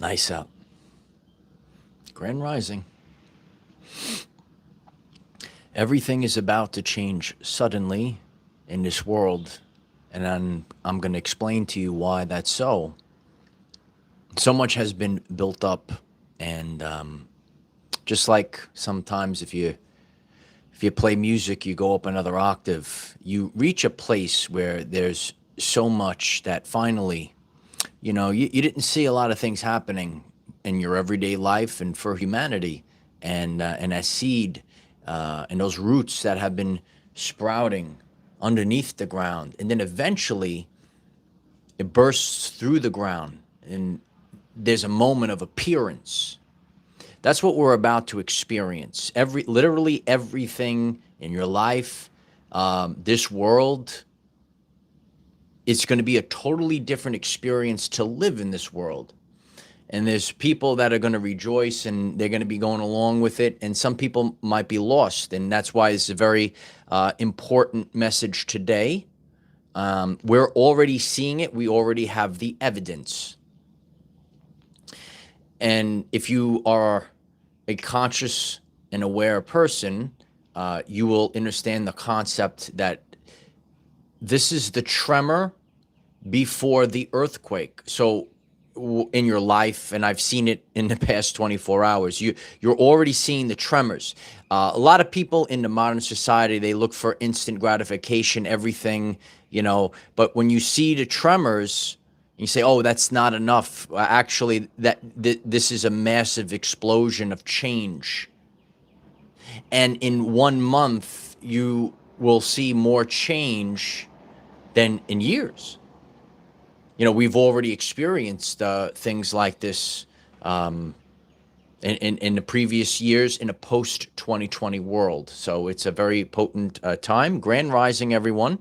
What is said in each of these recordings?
Ice up. Grand Rising. Everything is about to change suddenly in this world, and I'm going to explain to you why that's so. So much has been built up, and just like sometimes if you play music, you go up another octave, you reach a place where there's so much that finally, you didn't see a lot of things happening in your everyday life and for humanity, and that seed and those roots that have been sprouting underneath the ground, and then eventually it bursts through the ground, and there's a moment of appearance. That's what we're about to experience. Literally everything in your life, this world, it's going to be a totally different experience to live in this world. And there's people that are going to rejoice and they're going to be going along with it. And some people might be lost. And that's why it's a very important message today. We're already seeing it. We already have the evidence. And if you are a conscious and aware person, you will understand the concept that this is the tremor before the earthquake. So in your life, and I've seen it in the past 24 hours, you're already seeing the tremors. A lot of people in the modern society, they look for instant gratification, everything, but when you see the tremors, you say, oh, that's not enough. Actually, this is a massive explosion of change. And in 1 month, you will see more change than in years. We've already experienced things like this in the previous years in a post-2020 world. So it's a very potent time. Grand Rising, everyone.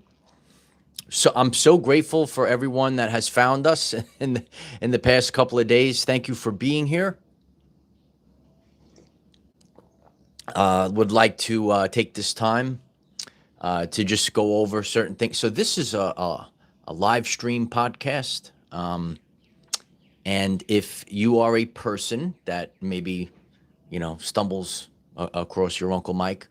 So I'm so grateful for everyone that has found us in the past couple of days. Thank you for being here. Would like to take this time to just go over certain things. So this is a live stream podcast. And if you are a person that maybe, stumbles across your Uncle Mike,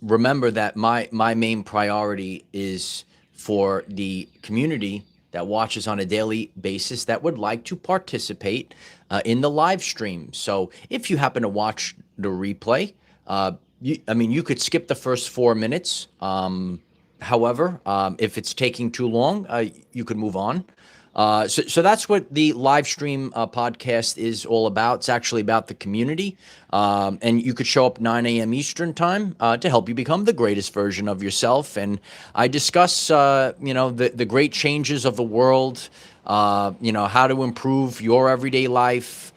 remember that my main priority is for the community that watches on a daily basis that would like to participate in the live stream. So if you happen to watch the replay, you could skip the first 4 minutes. However, if it's taking too long, you could move on. So that's what the live stream podcast is all about. It's actually about the community. And you could show up 9 a.m. Eastern time to help you become the greatest version of yourself. And I discuss, the great changes of the world, how to improve your everyday life.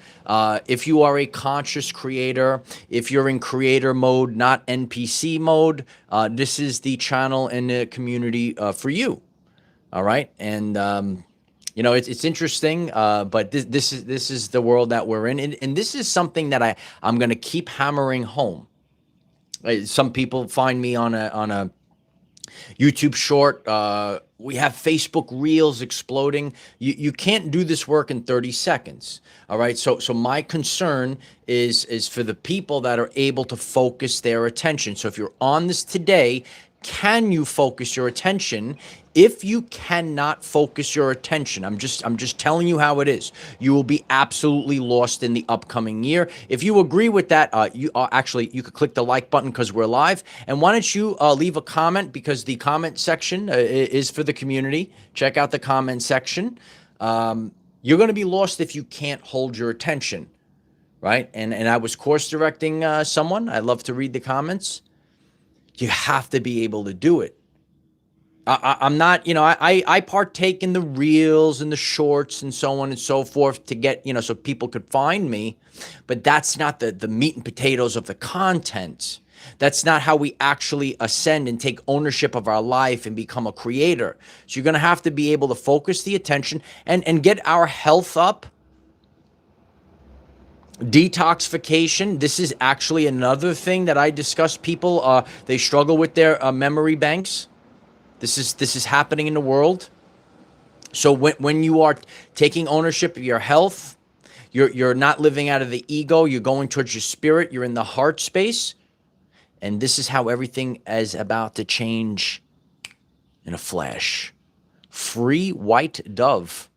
If you are a conscious creator, if you're in creator mode, not NPC mode, this is the channel and the community for you. All right. And, it's interesting, but this is the world that we're in. And this is something that I'm going to keep hammering home. Some people find me on a YouTube short. We have Facebook Reels exploding. You can't do this work in 30 seconds. All right. So my concern is for the people that are able to focus their attention. So if you're on this today, can you focus your attention? If you cannot focus your attention, I'm just telling you how it is. You will be absolutely lost in the upcoming year. If you agree with that, you could click the like button because we're live. And why don't you leave a comment, because the comment section is for the community. Check out the comment section. You're going to be lost if you can't hold your attention, right? And I was course directing someone. I love to read the comments. You have to be able to do it. I'm not, I partake in the reels and the shorts and so on and so forth to get, so people could find me, but that's not the meat and potatoes of the content. That's not how we actually ascend and take ownership of our life and become a creator. So you're going to have to be able to focus the attention and get our health up. Detoxification. This is actually another thing that I discuss. People, they struggle with their memory banks. This is happening in the world. So when you are taking ownership of your health, You're not living out of the ego. You're going towards your spirit. You're in the heart space. And this is how everything is about to change in a flash. Free White Dove.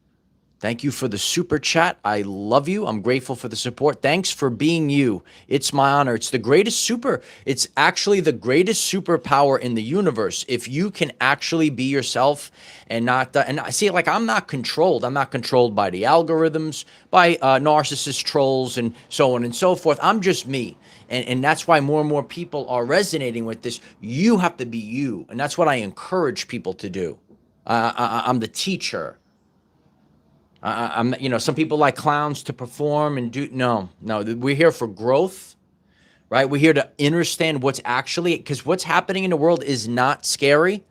Thank you for the super chat. I love you. I'm grateful for the support. Thanks for being you. It's my honor. It's actually the greatest superpower in the universe. If you can actually be yourself and not, and I see, like, I'm not controlled. I'm not controlled by the algorithms, by narcissist trolls and so on and so forth. I'm just me. And that's why more and more people are resonating with this. You have to be you. And that's what I encourage people to do. I'm the teacher. I'm, some people like clowns to perform and do. No, we're here for growth, right? We're here to understand what's actually, because what's happening in the world is not scary.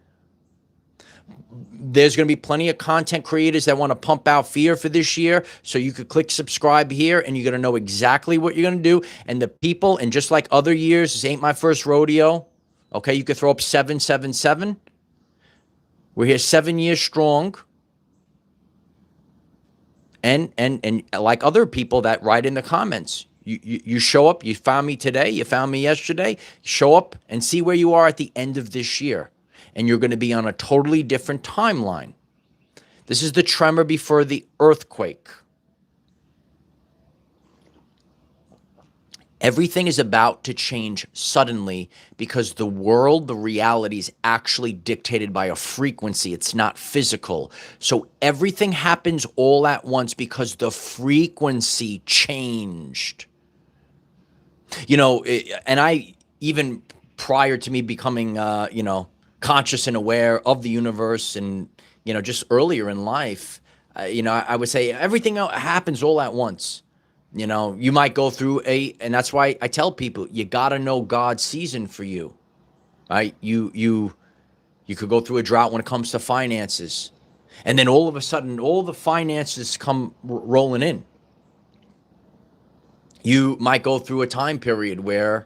There's going to be plenty of content creators that want to pump out fear for this year. So you could click subscribe here and you're going to know exactly what you're going to do. And the people, and just like other years, this ain't my first rodeo. Okay. You could throw up 777. We're here 7 years strong. And like other people that write in the comments, you show up, you found me today, you found me yesterday, show up and see where you are at the end of this year. And you're going to be on a totally different timeline. This is the tremor before the earthquake. Everything is about to change suddenly because the world, the reality is actually dictated by a frequency. It's not physical. So everything happens all at once because the frequency changed. And I, even prior to me becoming, conscious and aware of the universe and, just earlier in life, I would say everything happens all at once. You might go through and that's why I tell people, you got to know God's season for you, right? You could go through a drought when it comes to finances. And then all of a sudden, all the finances come rolling in. You might go through a time period where,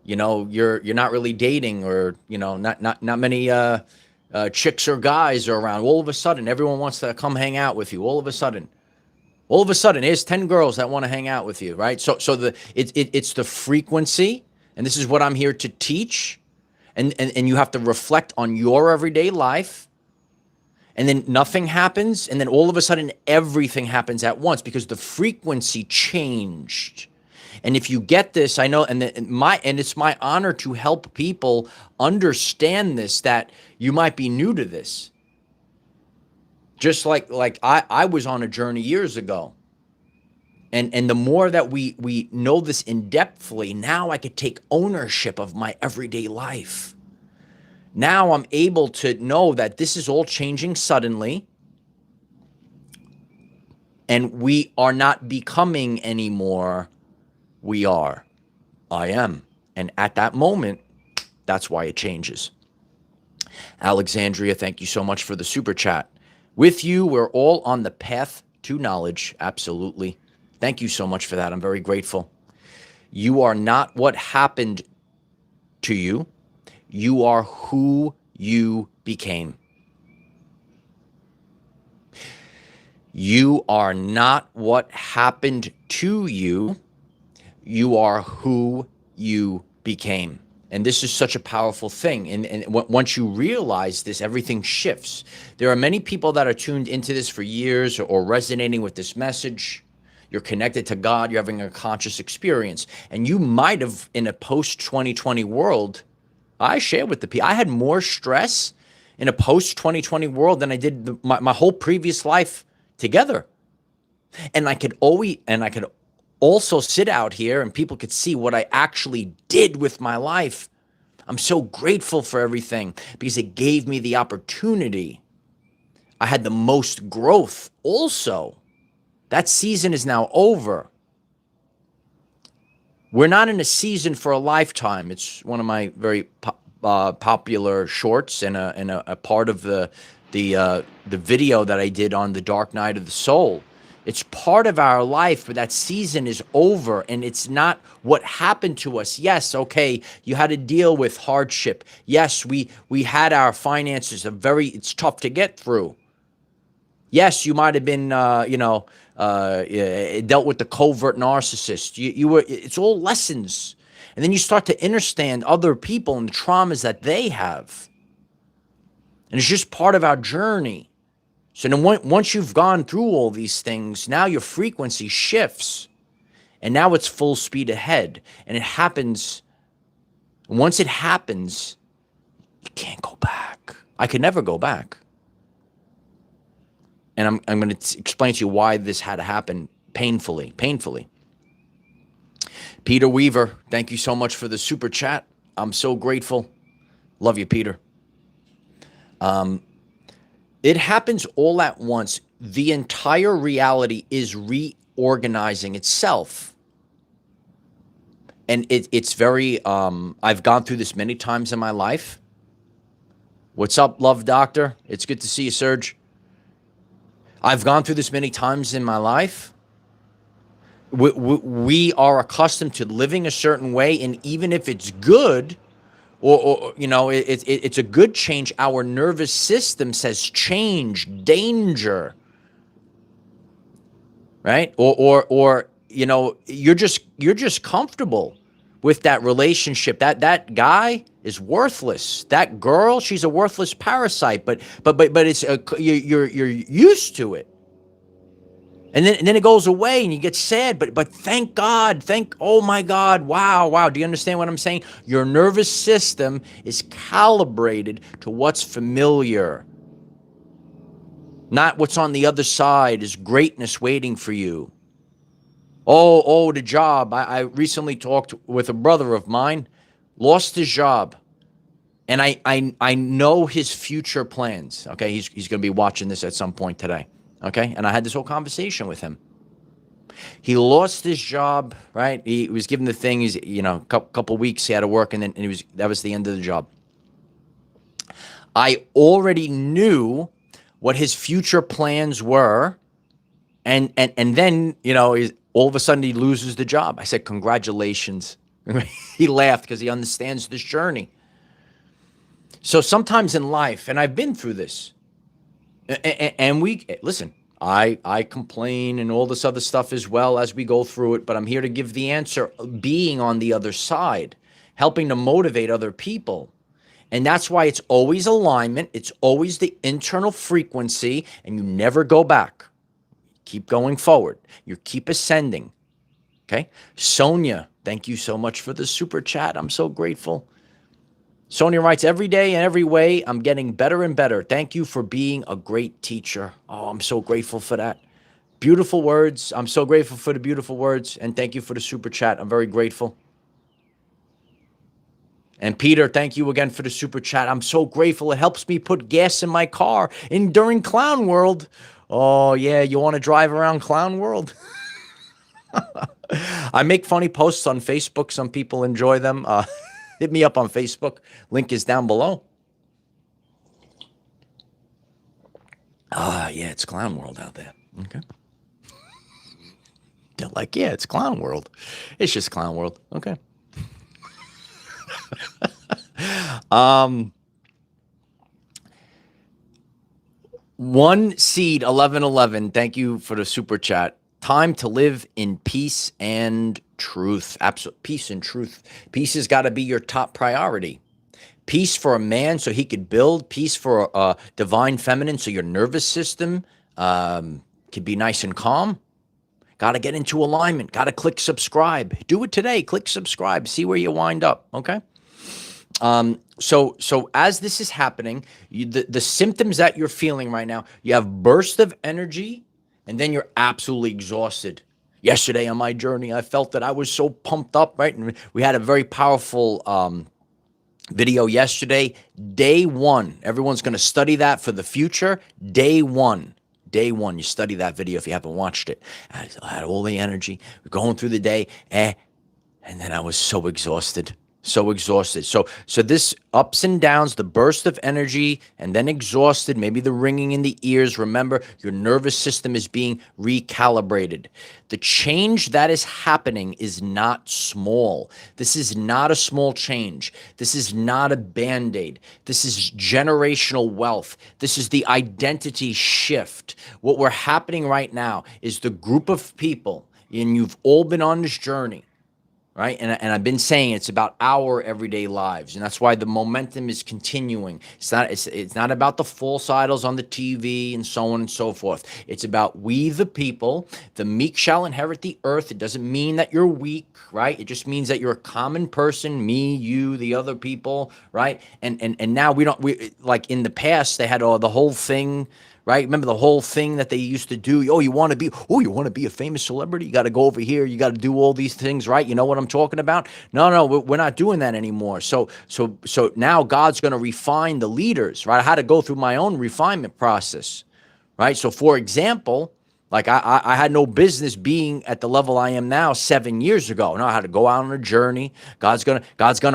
you're not really dating or, not many chicks or guys are around. All of a sudden, everyone wants to come hang out with you. All of a sudden, here's 10 girls that want to hang out with you, right? So it's the frequency, and this is what I'm here to teach. And you have to reflect on your everyday life, and then nothing happens, and then all of a sudden everything happens at once because the frequency changed. And if you get this, I know, and it's my honor to help people understand this, that you might be new to this. Just like I was on a journey years ago. And the more that we know this in depthly, now I could take ownership of my everyday life. Now I'm able to know that this is all changing suddenly. And we are not becoming anymore. We are. I am. And at that moment, that's why it changes. Alexandria, thank you so much for the super chat. With you, we're all on the path to knowledge. Absolutely. Thank you so much for that. I'm very grateful. You are not what happened to you. You are who you became. You are not what happened to you. You are who you became. And this is such a powerful thing. And once you realize this, everything shifts. There are many people that are tuned into this for years or resonating with this message. You're connected to God. You're having a conscious experience. And you might have, in a post-2020 world, I share with the people, I had more stress in a post-2020 world than I did my whole previous life together. And I could also sit out here and people could see what I actually did with my life. I'm so grateful for everything because it gave me the opportunity. I had the most growth also. That season is now over. We're not in a season for a lifetime. It's one of my very popular shorts and a part of the video that I did on the Dark Night of the Soul. It's part of our life, but that season is over, and it's not what happened to us. Yes, okay, you had to deal with hardship. Yes, we had our finances it's tough to get through. Yes, you might have been, dealt with the covert narcissist. It's all lessons. And then you start to understand other people and the traumas that they have. And it's just part of our journey. So then once you've gone through all these things, now your frequency shifts. And now it's full speed ahead. And it happens. Once it happens, you can't go back. I could never go back. And I'm going to explain to you why this had to happen painfully. Peter Weaver, thank you so much for the super chat. I'm so grateful. Love you, Peter. It happens all at once. The entire reality is reorganizing itself. And it's very, I've gone through this many times in my life. What's up, love doctor? It's good to see you, Serge. I've gone through this many times in my life. We are accustomed to living a certain way, and even if it's good, or it's a good change, our nervous system says change, danger, right? Or you're just comfortable with that relationship. That guy is worthless. That girl, she's a worthless parasite. But it's you're used to it. And then it goes away and you get sad, but thank God, oh my God, wow. Do you understand what I'm saying? Your nervous system is calibrated to what's familiar. Not what's on the other side is greatness waiting for you. Oh, the job. I recently talked with a brother of mine, lost his job. And I know his future plans. Okay, he's going to be watching this at some point today. Okay, and I had this whole conversation with him. He lost his job, right? He was given the thing. He's, a couple weeks he had to work, and that was the end of the job. I already knew what his future plans were, and then all of a sudden he loses the job. I said, congratulations. He laughed because he understands this journey. So sometimes in life, and I've been through this. And listen, I complain and all this other stuff as well as we go through it, but I'm here to give the answer, being on the other side, helping to motivate other people. And that's why it's always alignment. It's always the internal frequency, and you never go back. Keep going forward. You keep ascending. Okay. Sonia, thank you so much for the super chat. I'm so grateful. Sonia writes, every day and every way, I'm getting better and better. Thank you for being a great teacher. Oh, I'm so grateful for that. Beautiful words. I'm so grateful for the beautiful words. And thank you for the super chat. I'm very grateful. And Peter, thank you again for the super chat. I'm so grateful. It helps me put gas in my car during Clown World. Oh, yeah. You want to drive around Clown World? I make funny posts on Facebook. Some people enjoy them. Hit me up on Facebook. Link is down below. Yeah, it's Clown World out there. Okay. They're like, yeah, it's Clown World. It's just Clown World. Okay. One Seed 1111. Thank you for the super chat. Time to live in peace and truth. Absolute peace and truth. Peace has got to be your top priority. Peace for a man so he could build. Peace for a divine feminine so your nervous system could be nice and calm. Got to get into alignment. Got to click subscribe. Do it today. Click subscribe. See where you wind up. Okay. So as this is happening, the symptoms that you're feeling right now, you have burst of energy, and then you're absolutely exhausted. Yesterday on my journey, I felt that I was so pumped up, right? And we had a very powerful video yesterday. Day one, everyone's going to study that for the future. Day one, you study that video if you haven't watched it. I had all the energy. We're going through the day, and then I was so exhausted. So exhausted. So this ups and downs, the burst of energy, and then exhausted, maybe the ringing in the ears. Remember, your nervous system is being recalibrated. The change that is happening is not small. This is not a small change. This is not a band-aid. This is generational wealth. This is the identity shift. What we're happening right now is the group of people, and you've all been on this journey, right? And I've been saying it's about our everyday lives, and that's why the momentum is continuing. It's not about the false idols on the TV and so on and so forth. It's about we the people. The meek shall inherit the earth. It doesn't mean that you're weak, right? It just means that you're a common person, me, you, the other people, right? And now we like in the past they had the whole thing. Right? Remember the whole thing that they used to do? You want to be a famous celebrity? You got to go over here. You got to do all these things, right? You know what I'm talking about? No, we're not doing that anymore. So now God's going to refine the leaders, right? I had to go through my own refinement process, right? So for example, like I had no business being at the level I am now 7 years ago. No, I had to go out on a journey. God's gonna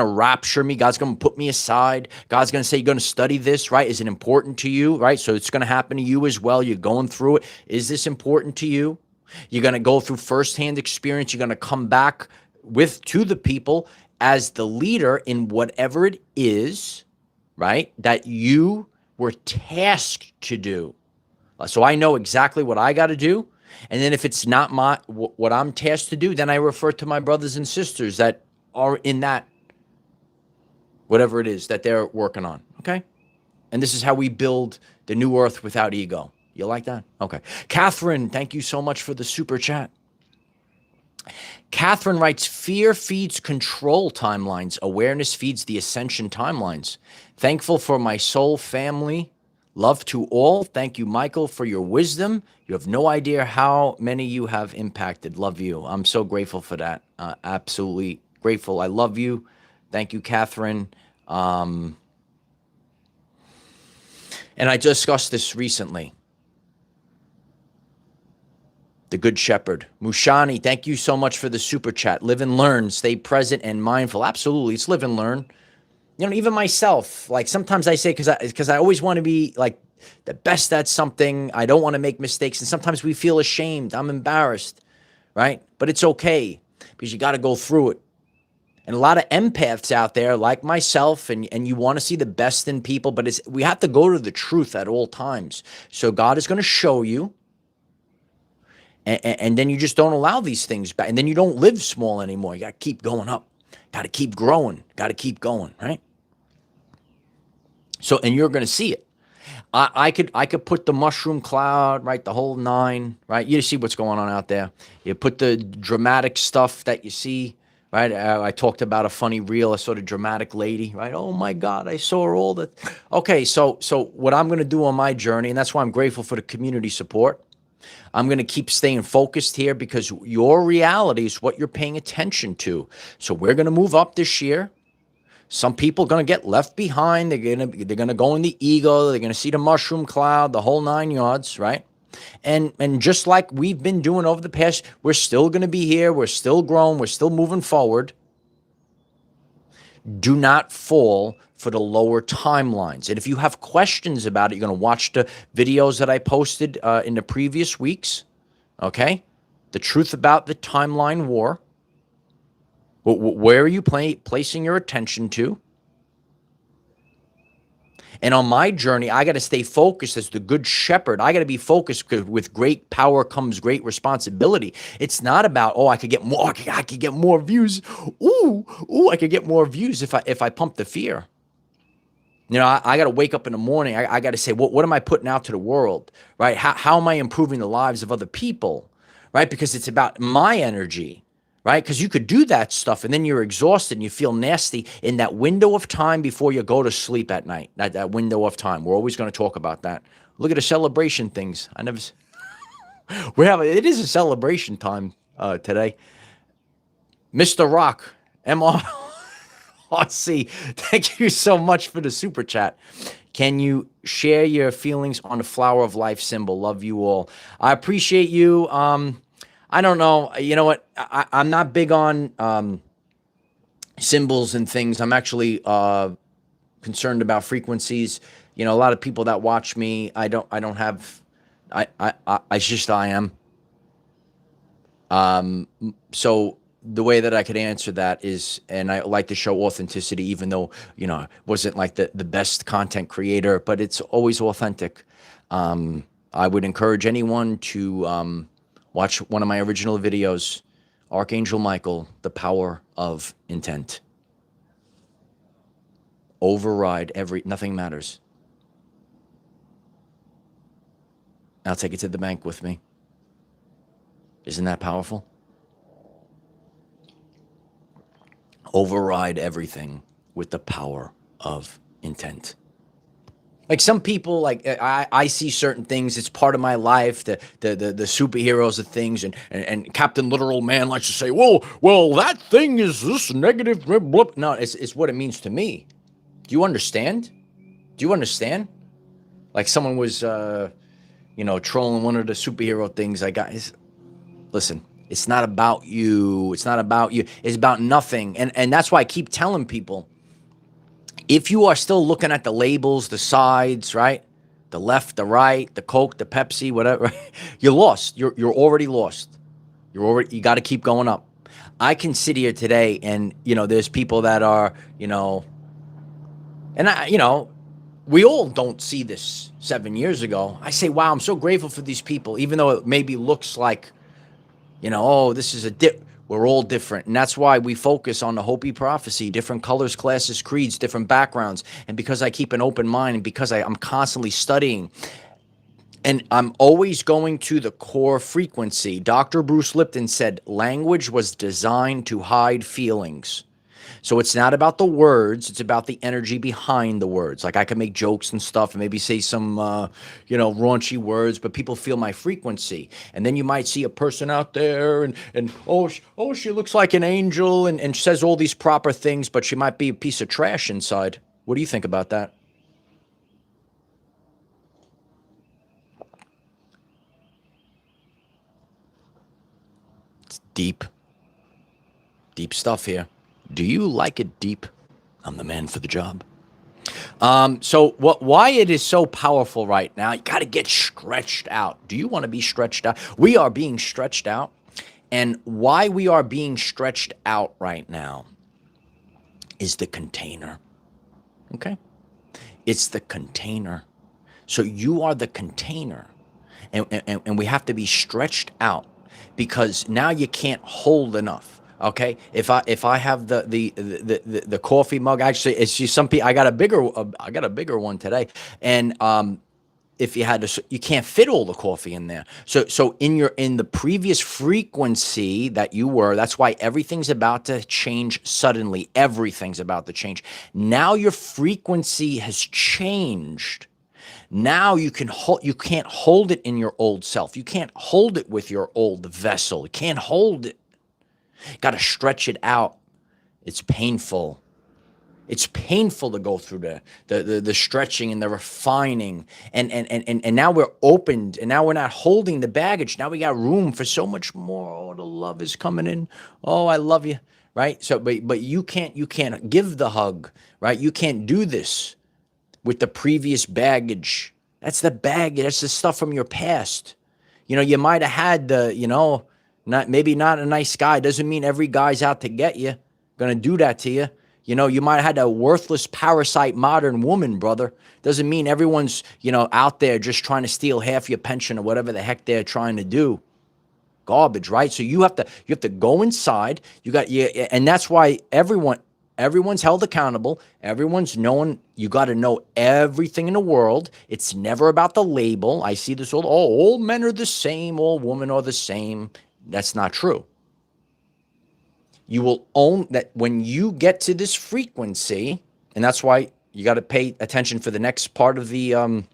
rapture me. God's gonna put me aside. God's gonna say, you're gonna study this, right? Is it important to you, right? So it's gonna happen to you as well. You're going through it. Is this important to you? You're gonna go through firsthand experience. You're gonna come back to the people as the leader in whatever it is, right, that you were tasked to do. So I know exactly what I got to do. And then if it's not what I'm tasked to do, then I refer to my brothers and sisters that are in that, whatever it is that they're working on. Okay. And this is how we build the new earth without ego. You like that? Okay. Catherine, thank you so much for the super chat. Catherine writes, fear feeds control timelines. Awareness feeds the ascension timelines. Thankful for my soul family. Love to all. Thank you, Michael, for your wisdom. You have no idea how many you have impacted. Love you. I'm so grateful for that. Absolutely grateful. I love you. Thank you, Catherine. And I discussed this recently. The Good Shepherd. Mushani, thank you so much for the super chat. Live and learn. Stay present and mindful. Absolutely. It's live and learn. Even myself, like sometimes I say, because I always want to be like the best at something. I don't want to make mistakes. And sometimes we feel ashamed. I'm embarrassed, right? But it's okay because you got to go through it. And a lot of empaths out there like myself, and you want to see the best in people, but we have to go to the truth at all times. So God is going to show you. And then you just don't allow these things back. And then you don't live small anymore. You got to keep going up. Got to keep growing. Got to keep going, right? So, and you're going to see it. I could put the mushroom cloud, right? The whole nine, right? You see what's going on out there. You put the dramatic stuff that you see, right? I talked about a funny reel. I saw the dramatic lady, right? Oh my God, I saw all that. Okay, so what I'm going to do on my journey, and that's why I'm grateful for the community support. I'm going to keep staying focused here because your reality is what you're paying attention to. So we're going to move up this year. Some people are going to get left behind. They're going to go in the ego. They're going to see the mushroom cloud, the whole 9 yards, right? And just like we've been doing over the past, we're still going to be here. We're still growing. We're still moving forward. Do not fall for the lower timelines. And if you have questions about it, you're going to watch the videos that I posted in the previous weeks, okay? The truth about the timeline war. Where are you placing your attention to? And on my journey, I got to stay focused as the good shepherd. I got to be focused because with great power comes great responsibility. It's not about, I could get more. I could get more views. I could get more views if I pump the fear. I got to wake up in the morning. I got to say, what am I putting out to the world, right? How am I improving the lives of other people, right? Because it's about my energy. Right? Because you could do that stuff and then you're exhausted and you feel nasty in that window of time before you go to sleep at night. That window of time. We're always going to talk about that. Look at the celebration things. It is a celebration time today. Mr. Rock, MRC, thank you so much for the super chat. Can you share your feelings on the flower of life symbol? Love you all. I appreciate you. I don't know. You know what? I'm not big on symbols and things. I'm actually concerned about frequencies. You know, a lot of people that watch me, I don't have, I just, I am. So the way that I could answer that is, and I like to show authenticity, even though, you know, I wasn't like the best content creator, but it's always authentic. I would encourage anyone to watch one of my original videos, Archangel Michael, The Power of Intent. Override nothing matters. I'll take it to the bank with me. Isn't that powerful? Override everything with the power of intent. Like some people, like I see certain things. It's part of my life. The superheroes of things, and Captain Literal Man likes to say, well, that thing is this negative. Blah, blah. No, it's what it means to me. Do you understand? Do you understand? Like someone was, trolling one of the superhero things I got. Listen, it's not about you. It's not about you. It's about nothing. And that's why I keep telling people, if you are still looking at the labels, the sides, right? The left, the right, the Coke, the Pepsi, whatever, you're lost. You're already lost. You got to keep going up. I can sit here today and, there's people that are, and we all don't see this 7 years ago. I say, wow, I'm so grateful for these people, even though it maybe looks like, this is we're all different. And that's why we focus on the Hopi prophecy, different colors, classes, creeds, different backgrounds. And because I keep an open mind and because I'm constantly studying and I'm always going to the core frequency. Dr. Bruce Lipton said, language was designed to hide feelings. So it's not about the words, it's about the energy behind the words. Like I can make jokes and stuff and maybe say some, raunchy words, but people feel my frequency. And then you might see a person out there and she looks like an angel and says all these proper things, but she might be a piece of trash inside. What do you think about that? It's deep stuff here. Do you like it deep? I'm the man for the job. So why it is so powerful right now, you got to get stretched out. Do you want to be stretched out? We are being stretched out. And why we are being stretched out right now is the container. Okay? It's the container. So you are the container. And we have to be stretched out because now you can't hold enough. Okay, if I have the coffee mug, actually, it's just some people. I got a bigger one today, and if you had to, you can't fit all the coffee in there. So in the previous frequency that you were, that's why everything's about to change suddenly. Everything's about to change. Now your frequency has changed. Now you can't hold it in your old self. You can't hold it with your old vessel. You can't hold it. Got to stretch it out. It's painful. It's painful to go through the stretching and the refining. And now we're opened, and now we're not holding the baggage. Now we got room for so much more. Oh, the love is coming in. Oh, I love you. Right? So but you can't give the hug, right? You can't do this with the previous baggage. That's the baggage. That's the stuff from your past. You might have had maybe not a nice guy. Doesn't mean every guy's out to get you. Gonna do that to you. You might have had a worthless parasite modern woman, brother. Doesn't mean everyone's, out there just trying to steal half your pension or whatever the heck they're trying to do. Garbage, right? So you have to go inside. And that's why everyone's held accountable. Everyone's known. You got to know everything in the world. It's never about the label. I see this all men are the same, all women are the same. That's not true. You will own that when you get to this frequency, and that's why you got to pay attention for the next part of the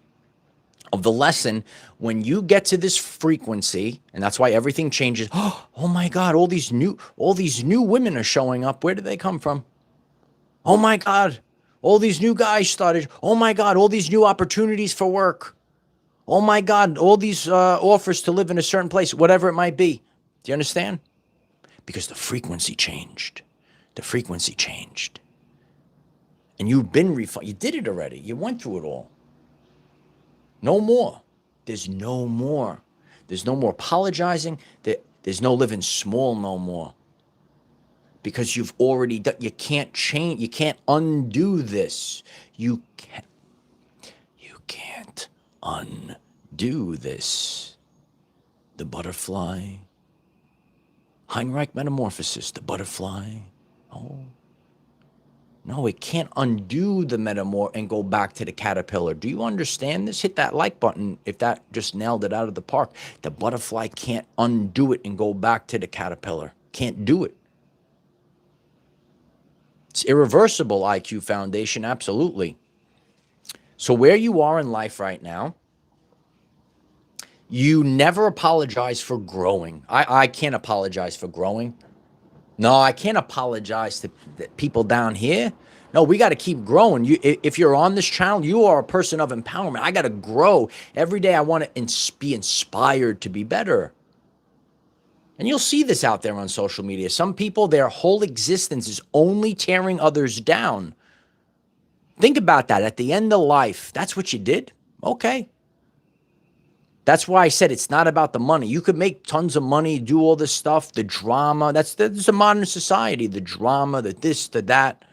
lesson. When you get to this frequency, and that's why everything changes. Oh my God, all these new women are showing up. Where did they come from? Oh my God, all these new guys started. Oh my God, all these new opportunities for work. Oh my God, all these offers to live in a certain place, whatever it might be. Do you understand? Because the frequency changed. The frequency changed. And you've been refined. You did it already. You went through it all. No more. There's no more. There's no more apologizing. There's no living small no more. Because you've already done, you can't change, you can't undo this. You can't undo this. The butterfly. Heinrich metamorphosis, the butterfly. Oh. No, it can't undo the metamorph and go back to the caterpillar. Do you understand this? Hit that like button if that just nailed it out of the park. The butterfly can't undo it and go back to the caterpillar. Can't do it. It's irreversible, IQ Foundation, absolutely. So where you are in life right now, you never apologize for growing. I can't apologize for growing. No, I can't apologize to the people down here. No, we got to keep growing. If you're on this channel, you are a person of empowerment. I got to grow. Every day I want to be inspired to be better. And you'll see this out there on social media. Some people, their whole existence is only tearing others down. Think about that. At the end of life, that's what you did? Okay. That's why I said it's not about the money. You could make tons of money, do all this stuff, the drama. That's a modern society. The drama, the this, the that,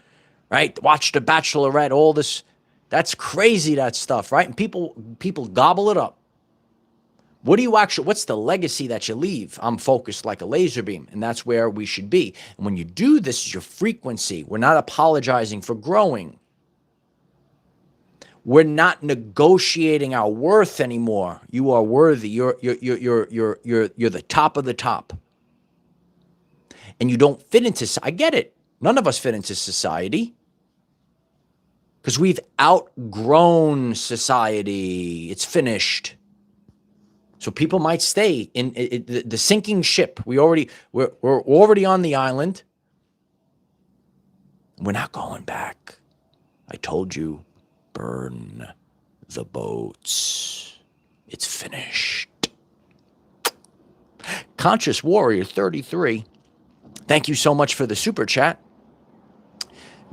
right? Watch The Bachelorette, all this. That's crazy, that stuff, right? And people gobble it up. What's the legacy that you leave? I'm focused like a laser beam, and that's where we should be. And when you do this, is your frequency. We're not apologizing for growing. We're not negotiating our worth anymore. You are worthy. You're the top of the top. And you don't fit into, I get it. None of us fit into society because we've outgrown society. It's finished. So people might stay in the sinking ship. We're already on the island. We're not going back. I told you, burn the boats. It's finished. Conscious Warrior 33. Thank you so much for the super chat.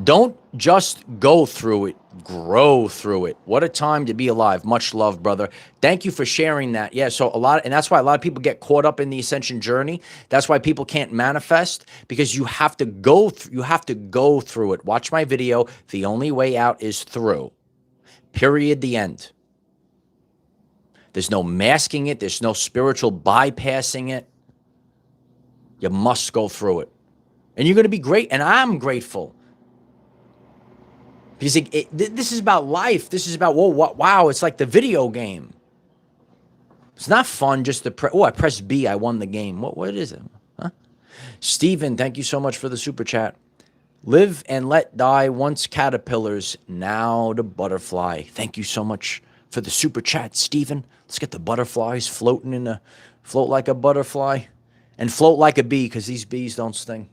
Don't just go through it, grow through it. What a time to be alive. Much love, brother. Thank you for sharing that. Yeah, so and that's why a lot of people get caught up in the ascension journey. That's why people can't manifest, because you have to go through it. Watch my video. The only way out is through. Period, the end. There's no masking it. There's no spiritual bypassing it. You must go through it. And you're going to be great, and I'm grateful. Because this is about life. This is about, wow, it's like the video game. It's not fun just to I pressed B, I won the game. What is it? Huh? Steven, thank you so much for the super chat. Live and let die, once caterpillars, now the butterfly. Thank you so much for the super chat, Steven. Let's get the butterflies float like a butterfly and float like a bee, because these bees don't sting.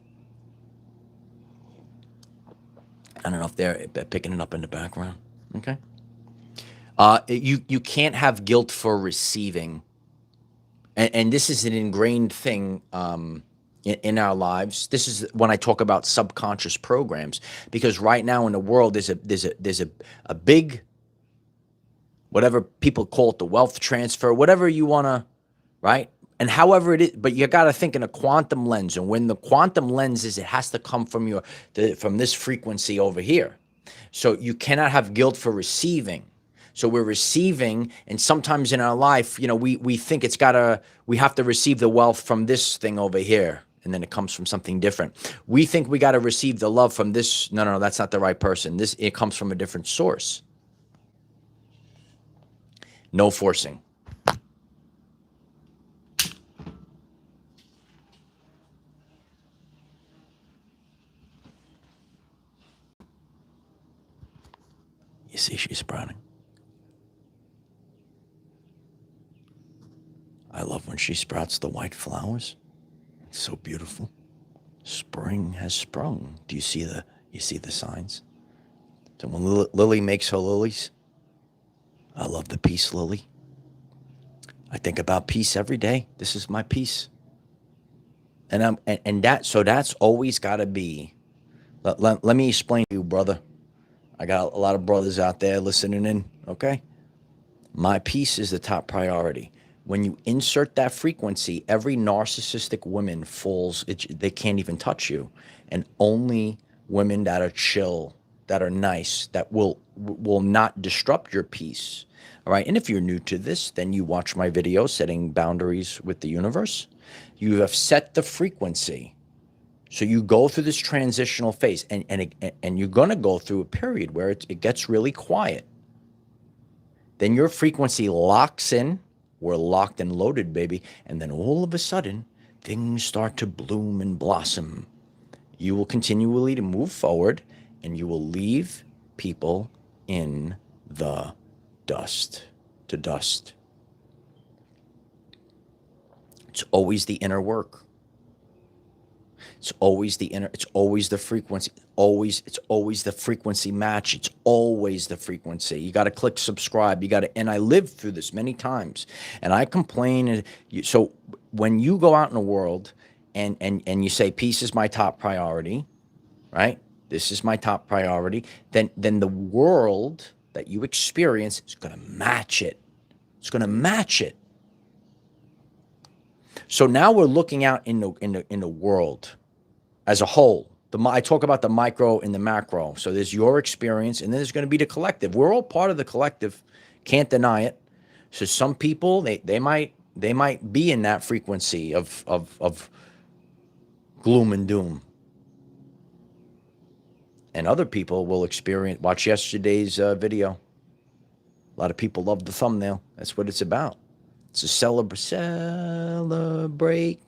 I don't know if they're picking it up in the background. Okay. You can't have guilt for receiving. And this is an ingrained thing in our lives. This is when I talk about subconscious programs, because right now in the world there's a big, whatever people call it, the wealth transfer, whatever you want to, right? And however it is, but you got to think in a quantum lens. And when the quantum lens is, it has to come from from this frequency over here. So you cannot have guilt for receiving. So we're receiving, and sometimes in our life, we think we have to receive the wealth from this thing over here, and then it comes from something different. We think we got to receive the love from this. No, that's not the right person. It comes from a different source. No forcing. You see, she's sprouting. I love when she sprouts the white flowers. It's so beautiful. Spring has sprung. Do you see the signs? So when Lily makes her lilies, I love the peace lily. I think about peace every day. This is my peace. And that's always got to be Let me explain to you, brother. I got a lot of brothers out there listening in, okay? My peace is the top priority. When you insert that frequency, every narcissistic woman falls, they can't even touch you. And only women that are chill, that are nice, that will not disrupt your peace. All right. And if you're new to this, then you watch my video, Setting Boundaries with the Universe. You have set the frequency. So you go through this transitional phase, and you're going to go through a period where it gets really quiet. Then your frequency locks in. We're locked and loaded, baby. And then all of a sudden, things start to bloom and blossom. You will continually to move forward, and you will leave people in the dust, to dust. It's always the inner work. It's always the inner, it's always the frequency, it's always the frequency match. It's always the frequency. You got to click subscribe. You got to, and I lived through this many times, and I complain. And so when you go out in the world and you say, peace is my top priority, right? This is my top priority. Then the world that you experience is going to match it. It's going to match it. So now we're looking out in the world as a whole. I talk about the micro and the macro. So there's your experience, and then there's going to be the collective. We're all part of the collective. Can't deny it. So some people they might be in that frequency of gloom and doom, and other people will experience. Watch yesterday's video. A lot of people love the thumbnail. That's what it's about. To celebrate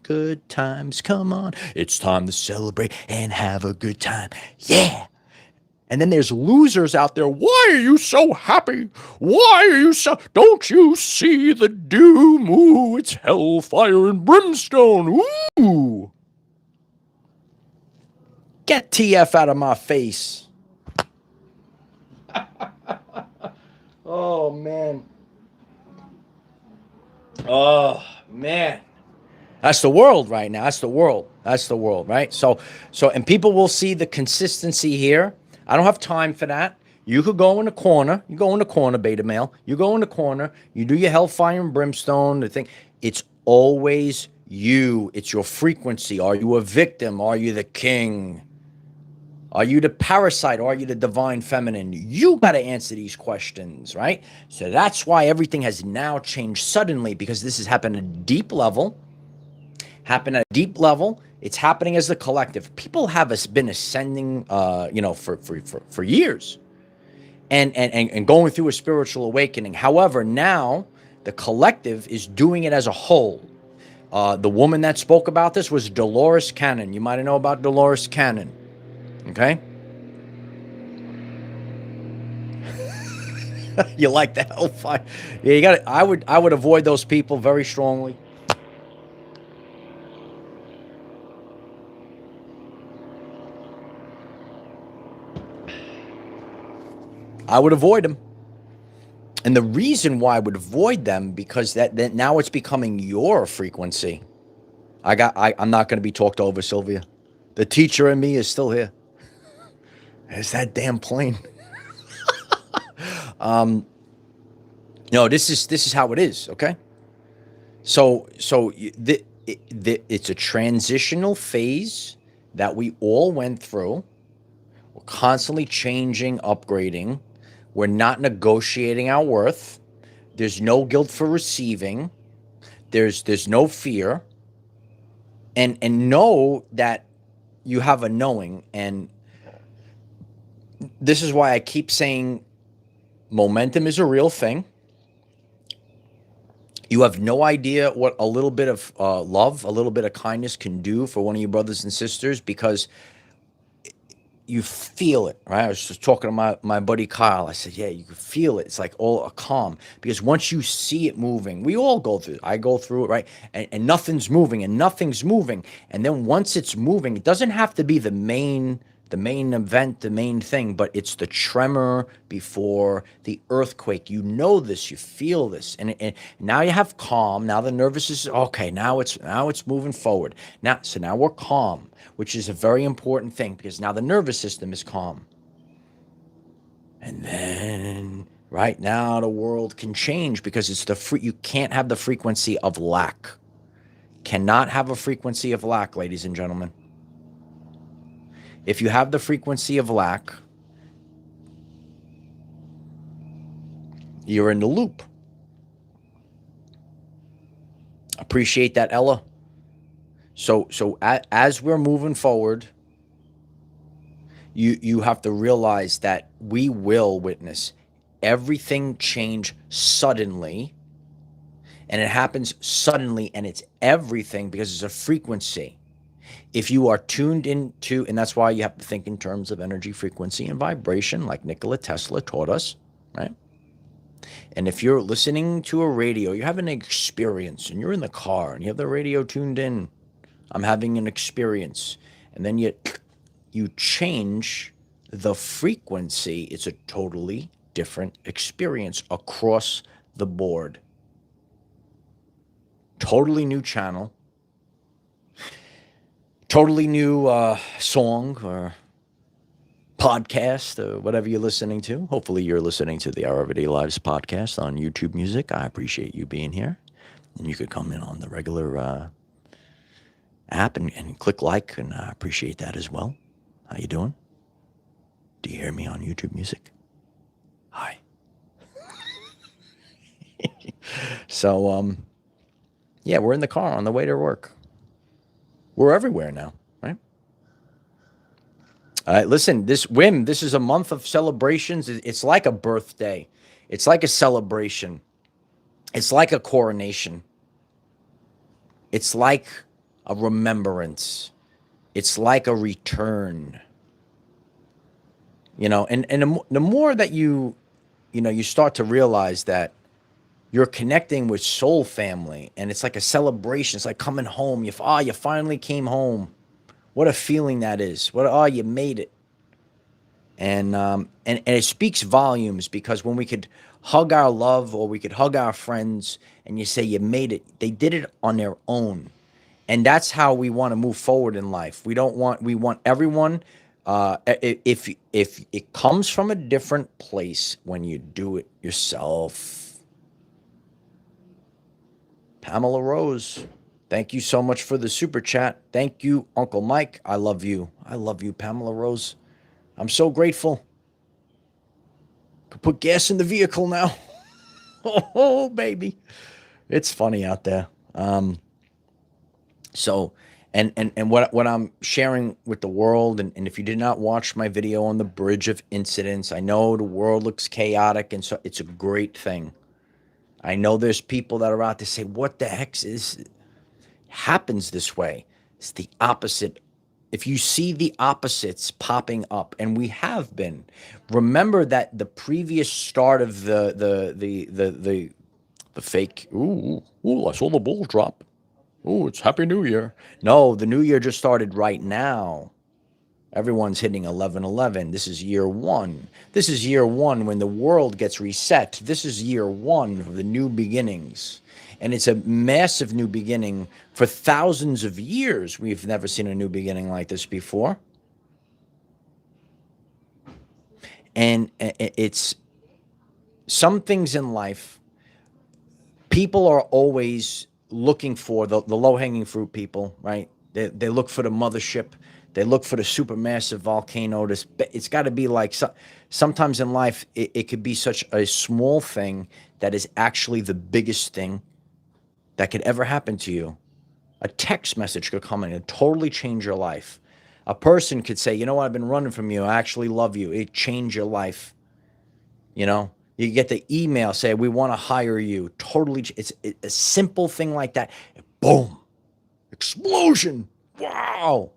good times. Come on. It's time to celebrate and have a good time. Yeah. And then there's losers out there. Why are you so happy? Why are you so... Don't you see the doom? Ooh, it's hellfire and brimstone. Ooh. Get TF out of my face. Oh, man. Oh, man. That's the world right now. That's the world. That's the world, right? So, and people will see the consistency here. I don't have time for that. You could go in the corner. You go in the corner, beta male. You go in the corner. You do your hellfire and brimstone. The thing. It's always you. It's your frequency. Are you a victim? Are you the king? Are you the parasite? Or are you the divine feminine? You got to answer these questions, right? So that's why everything has now changed suddenly, because this has happened at a deep level. It's happening as the collective. People have been ascending, for years, and going through a spiritual awakening. However, now the collective is doing it as a whole. The woman that spoke about this was Dolores Cannon. You might know about Dolores Cannon. Okay. You like the hellfire? Yeah, you got it. I would avoid those people very strongly. I would avoid them. And the reason why I would avoid them, because that now it's becoming your frequency. I'm not going to be talked over, Sylvia. The teacher in me is still here. It's that damn plane. This is how it is, okay? So it's a transitional phase that we all went through. We're constantly changing, upgrading. We're not negotiating our worth. There's no guilt for receiving. There's no fear. And know that you have a knowing. And this is why I keep saying momentum is a real thing. You have no idea what a little bit of love, a little bit of kindness can do for one of your brothers and sisters, because you feel it, right? I was just talking to my buddy Kyle. I said, yeah, you can feel it. It's like all a calm, because once you see it moving, we all go through it. I go through it, right? And nothing's moving. And then once it's moving, it doesn't have to be the main the main event, the main thing, but it's the tremor before the earthquake. You know this, you feel this, and now you have calm. Now the nervous is okay. Now it's moving forward. Now we're calm, which is a very important thing because now the nervous system is calm. And then right now the world can change because it's you can't have the frequency of lack. Cannot have a frequency of lack, ladies and gentlemen. If you have the frequency of lack, you're in the loop. Appreciate that, Ella. So as we're moving forward, you have to realize that we will witness everything change suddenly, and it happens suddenly, and it's everything because it's a frequency. If you are tuned into, and that's why you have to think in terms of energy, frequency, and vibration, like Nikola Tesla taught us, right? And if you're listening to a radio, you're having an experience, and you're in the car, and you have the radio tuned in, I'm having an experience, and then you change the frequency, it's a totally different experience across the board. Totally new channel, totally new song or podcast or whatever you're listening to. Hopefully you're listening to the Our Everyday Lives podcast on YouTube Music. I appreciate you being here. And you could come in on the regular app and click like, and I appreciate that as well. How you doing? Do you hear me on YouTube Music? Hi. So, yeah, we're in the car on the way to work. We're everywhere now, right? All right, listen, this is a month of celebrations. It's like a birthday. It's like a celebration. It's like a coronation. It's like a remembrance. It's like a return. You know, and the more that you start to realize that you're connecting with soul family, and it's like a celebration. It's like coming home. You finally came home. What a feeling that is. You made it. And it speaks volumes, because when we could hug our love, or we could hug our friends, and you say you made it, they did it on their own. And that's how we want to move forward in life. We want everyone, if it comes from a different place when you do it yourself. Pamela Rose, thank you so much for the super chat. Thank you, Uncle Mike. I love you. I love you, Pamela Rose. I'm so grateful. Could put gas in the vehicle now. Oh, baby. It's funny out there. So, and what I'm sharing with the world, and if you did not watch my video on the bridge of incidents, I know the world looks chaotic, and so it's a great thing. I know there's people that are out to say, what the heck happens this way? It's the opposite. If you see the opposites popping up, and we have been, remember that the previous start of the fake, ooh, I saw the bull drop. Ooh, it's Happy New Year. No, the new year just started right now. Everyone's hitting 11/11. This is year one. This is year one when the world gets reset. This is year one of the new beginnings. And it's a massive new beginning. For thousands of years, we've never seen a new beginning like this before. And it's some things in life, people are always looking for the low-hanging fruit people, right? They look for the mothership. They look for the supermassive volcano. It's got to be like, sometimes in life, it could be such a small thing that is actually the biggest thing that could ever happen to you. A text message could come in and totally change your life. A person could say, you know what, I've been running from you. I actually love you. It changed your life. You know, you get the email, say, we want to hire you. Totally. It's a simple thing like that. Boom. Explosion. Wow.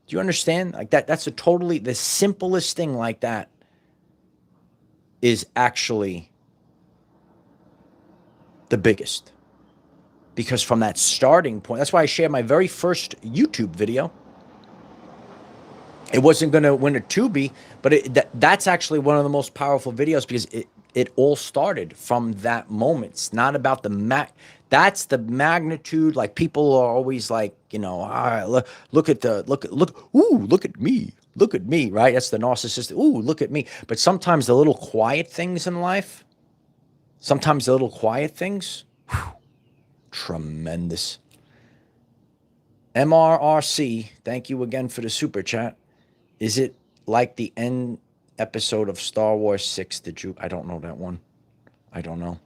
Do you understand? Like that, that's the simplest thing like that is actually the biggest. Because from that starting point, that's why I shared my very first YouTube video. It wasn't going to win a Tubi, but that's actually one of the most powerful videos because it all started from that moment. It's not about that's the magnitude. Like people are always like, all right, look at look at me, right? That's the narcissistic. Ooh, look at me. But sometimes the little quiet things in life, whew, tremendous. MRRC, thank you again for the super chat. Is it like the end episode of Star Wars 6? I don't know that one. I don't know.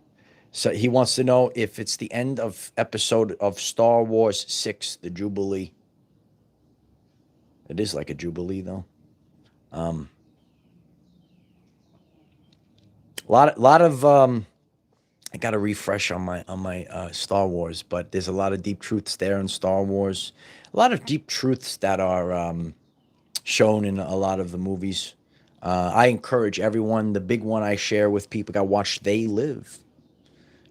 So he wants to know if it's the end of episode of Star Wars 6, the Jubilee. It is like a Jubilee, though. A lot of I got to refresh on my Star Wars, but there's a lot of deep truths there in Star Wars. A lot of deep truths that are shown in a lot of the movies. I encourage everyone. The big one I share with people, got to watch They Live.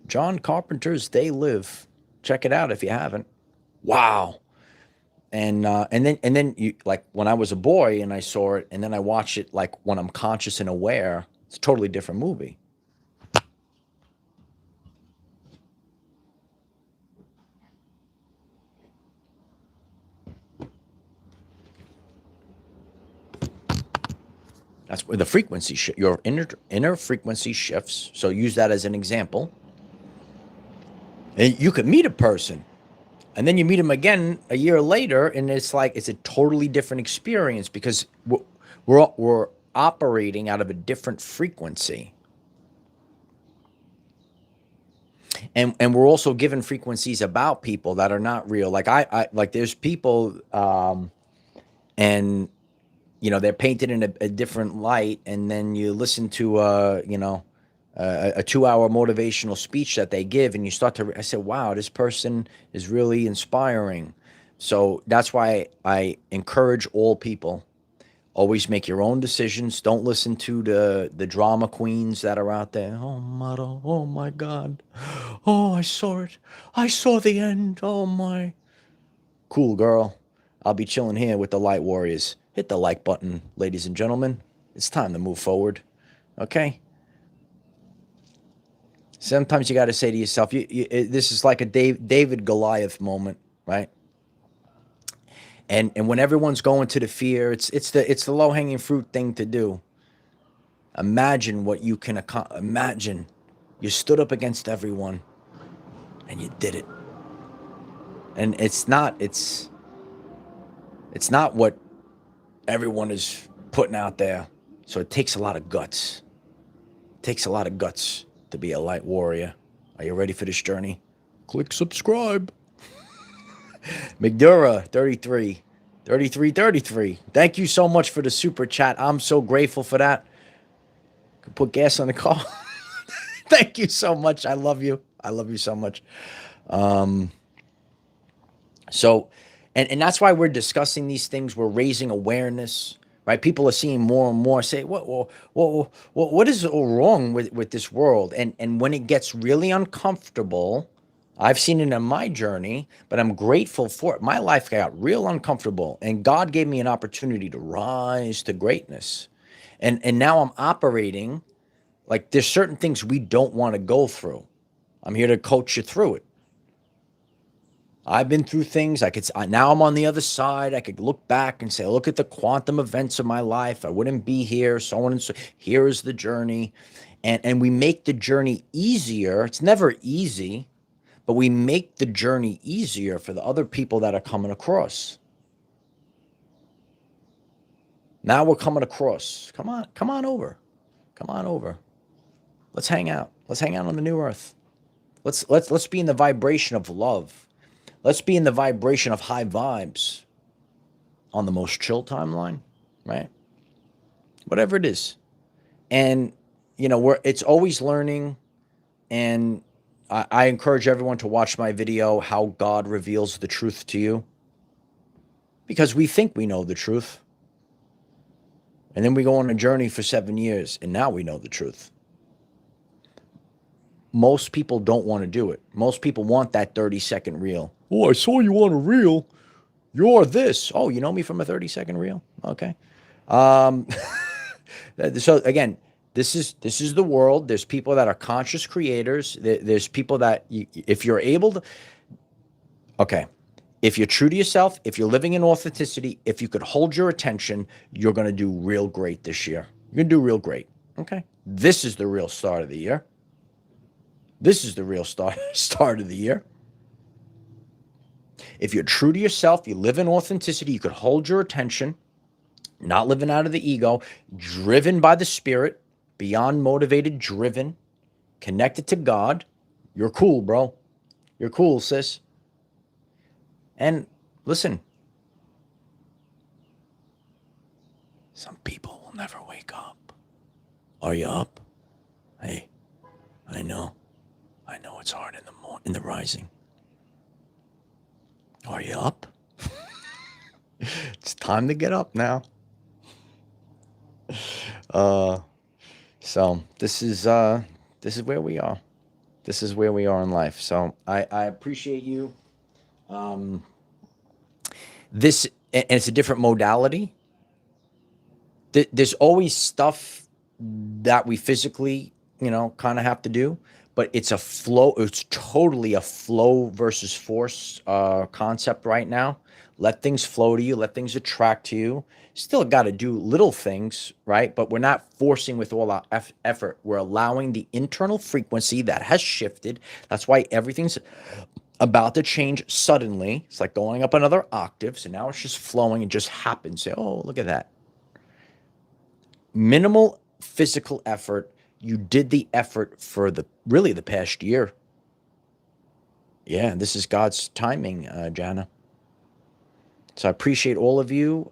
John Carpenter's They Live. Check it out if you haven't. Wow. And then you, like when I was a boy and I saw it, and then I watch it like when I'm conscious and aware. It's a totally different movie. That's where the frequency your inner frequency shifts. So use that as an example. And you could meet a person, and then you meet them again a year later, and it's like it's a totally different experience because we're operating out of a different frequency. And we're also given frequencies about people that are not real. Like I like there's people and they're painted in a different light, and then you listen to a 2-hour motivational speech that they give, and you start to I said, wow, this person is really inspiring. So that's why I encourage all people, always make your own decisions. Don't listen to the drama queens that are out there. Oh, motto, oh my God. Oh, I saw it. I saw the end. Oh my. Cool, girl. I'll be chilling here with the Light Warriors. Hit the like button, ladies and gentlemen. It's time to move forward. Okay? Sometimes you got to say to yourself, this is like a David Goliath moment, right? And when everyone's going to the fear, it's the low-hanging fruit thing to do. Imagine what you can accomplish. Imagine you stood up against everyone and you did it. And it's not what everyone is putting out there. So it takes a lot of guts. It takes a lot of guts to be a light warrior. Are you ready for this journey? Click subscribe. McDura 33. Thank you so much for the super chat. I'm so grateful for that. Could put gas on the car. Thank you so much. I love you. I love you so much. So, and that's why we're discussing these things. We're raising awareness, right? People are seeing more and more say, what is wrong with this world? And when it gets really uncomfortable, I've seen it in my journey, but I'm grateful for it. My life got real uncomfortable, and God gave me an opportunity to rise to greatness. And now I'm operating like there's certain things we don't want to go through. I'm here to coach you through it. I've been through things. Now I'm on the other side. I could look back and say, look at the quantum events of my life. I wouldn't be here. So on and so. Here is the journey. And we make the journey easier. It's never easy, but we make the journey easier for the other people that are coming across. Now we're coming across. Come on over. Come on over. Let's hang out. Let's hang out on the new earth. Let's be in the vibration of love. Let's be in the vibration of high vibes on the most chill timeline, right? Whatever it is. And, it's always learning. And I encourage everyone to watch my video, How God Reveals the Truth to You. Because we think we know the truth. And then we go on a journey for 7 years, and now we know the truth. Most people don't want to do it. Most people want that 30-second reel. Oh, I saw you on a reel. You're this. Oh, you know me from a 30-second reel? Okay. Um, so again, this is the world. There's people that are conscious creators. There's people that if you're able to, okay, if you're true to yourself, if you're living in authenticity, if you could hold your attention, you're going to do real great this year. You're going to do real great. Okay. This is the real start of the year. This is the real start of the year. If you're true to yourself, you live in authenticity, you could hold your attention, not living out of the ego, driven by the spirit, beyond motivated, driven, connected to God. You're cool, bro. You're cool, sis. And listen, some people will never wake up. Are you up? Hey, I know it's hard in the rising. Are you up? It's time to get up now. So this is where we are. This is where we are in life. So I appreciate you. This, and it's a different modality. There's always stuff that we physically, kind of have to do, but it's a flow. It's totally a flow versus force concept right now. Let things flow to you. Let things attract to you. Still got to do little things, right? But we're not forcing with all our effort. We're allowing the internal frequency that has shifted. That's why everything's about to change suddenly. It's like going up another octave. So now it's just flowing. It just happens. Say, oh, look at that. Minimal physical effort. You did the effort for the past year. Yeah, this is God's timing, Jana. So I appreciate all of you.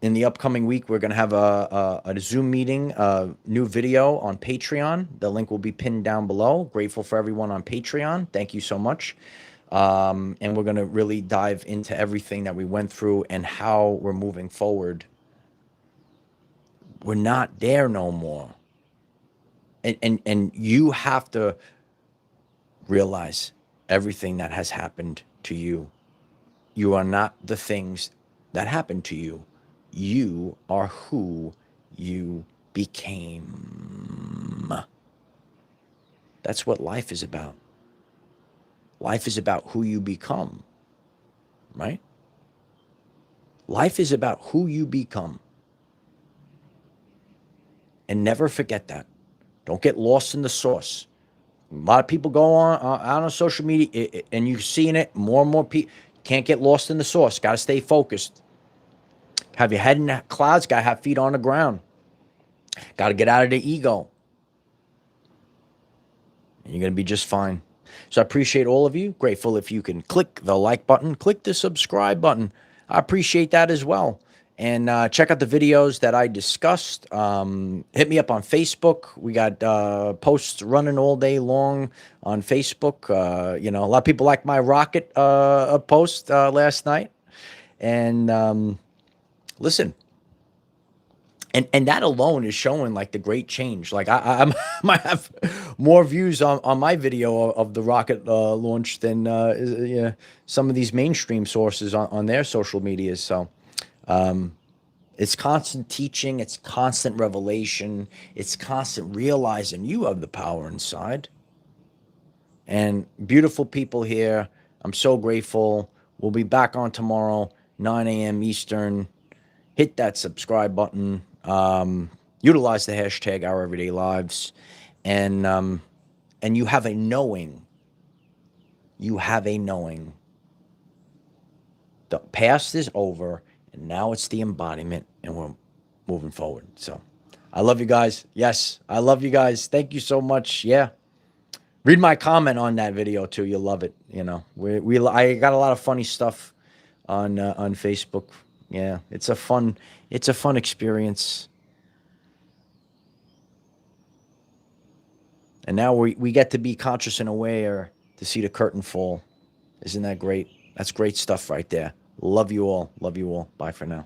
In the upcoming week, we're going to have a Zoom meeting, a new video on Patreon. The link will be pinned down below. Grateful for everyone on Patreon. Thank you so much. And we're going to really dive into everything that we went through and how we're moving forward. We're not there no more. And you have to realize everything that has happened to you. You are not the things that happened to you. You are who you became. That's what life is about. Life is about who you become, right? Life is about who you become. And never forget that. Don't get lost in the sauce. A lot of people go out on social media, and you're seeing it, more and more people. Can't get lost in the sauce. Got to stay focused. Have your head in the clouds. Got to have feet on the ground. Got to get out of the ego. And you're going to be just fine. So I appreciate all of you. Grateful if you can click the like button, click the subscribe button. I appreciate that as well. And check out the videos that I discussed. Hit me up on Facebook. We got posts running all day long on Facebook. A lot of people like my rocket post last night. And listen, and that alone is showing like the great change. Like I might have more views on my video of the rocket launch than some of these mainstream sources on their social medias. So it's constant teaching, it's constant revelation, it's constant realizing you have the power inside. And beautiful people here. I'm so grateful. We'll be back on tomorrow, 9 a.m. Eastern. Hit that subscribe button. Utilize the hashtag OurEverydayLives. And you have a knowing. You have a knowing. The past is over, and now it's the embodiment, and we're moving forward. So I love you guys. Yes, I love you guys. Thank you so much. Yeah. Read my comment on that video too. You'll love it. I got a lot of funny stuff on Facebook. Yeah, it's a fun experience. And now we get to be conscious and aware to see the curtain fall. Isn't that great? That's great stuff right there. Love you all. Love you all. Bye for now.